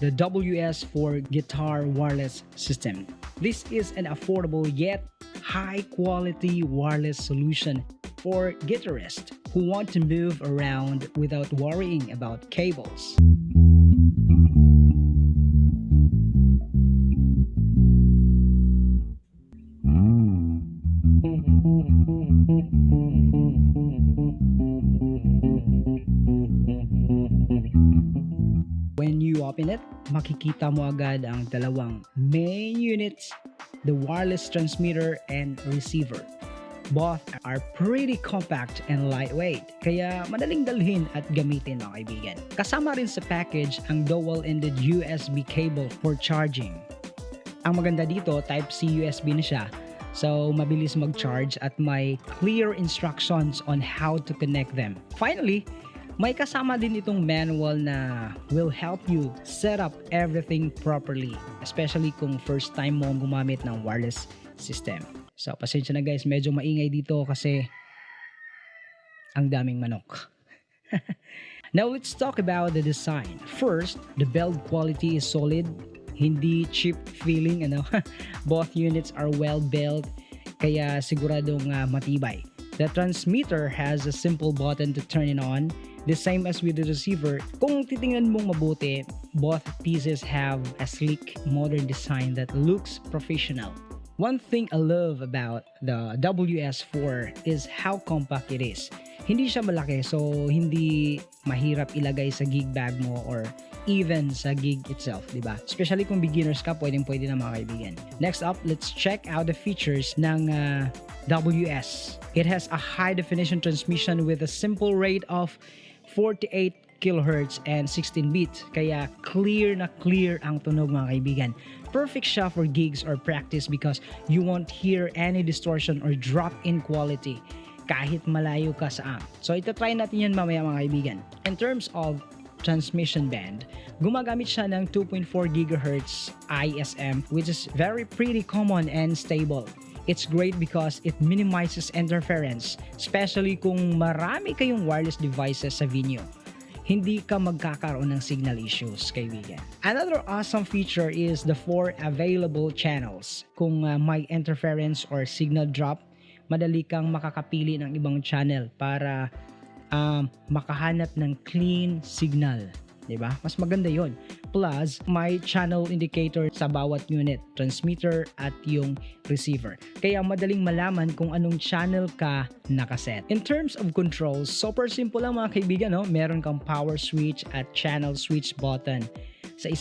the WS4 Guitar Wireless System. This is an affordable yet high-quality wireless solution for guitarists who want to move around without worrying about cables. When you open it, makikita mo agad ang dalawang main units, the wireless transmitter and receiver. Both are pretty compact and lightweight, kaya madaling dalhin at gamitin mga kaibigan. Kasama rin sa package ang dual-ended USB cable for charging. Ang maganda dito, Type-C USB na siya, so mabilis mag-charge at may clear instructions on how to connect them. Finally, may kasama din itong manual na will help you set up everything properly, especially kung first time mo gumamit ng wireless system. So, pasensya na guys, medyo maingay dito kasi ang daming manok. Now, let's talk about the design. First, the build quality is solid, hindi cheap feeling, Both units are well built, kaya siguradong matibay. The transmitter has a simple button to turn it on, the same as with the receiver. Kung titingnan mong mabuti, both pieces have a sleek, modern design that looks professional. One thing I love about the WS4 is how compact it is. Hindi siya malaki, so hindi mahirap ilagay sa gig bag mo or even sa gig itself, di ba? Especially kung beginners ka, pwedeng-pwede na mga kaibigan. Next up, let's check out the features ng WS. It has a high-definition transmission with a simple rate of 48 kHz and 16 beats. Kaya clear na clear ang tunog mga kaibigan. Perfect siya for gigs or practice because you won't hear any distortion or drop in quality kahit malayo ka sa amp. So itatry natin yan mamaya mga kaibigan. In terms of transmission band, gumagamit siya ng 2.4 GHz ISM, which is very pretty common and stable. It's great because it minimizes interference, especially kung marami kayong wireless devices sa venue. Hindi ka magkakaroon ng signal issues, kaibigan. Another awesome feature is the 4 available channels. Kung may interference or signal drop, madali kang makakapili ng ibang channel para makahanap ng clean signal. Diba? Mas maganda yon. Plus, may channel indicator sa bawat unit, transmitter at yung receiver. Kaya madaling malaman kung anong channel ka nakaset. In terms of controls, super simple lang mga kaibigan, no? Meron kang power switch at channel switch button.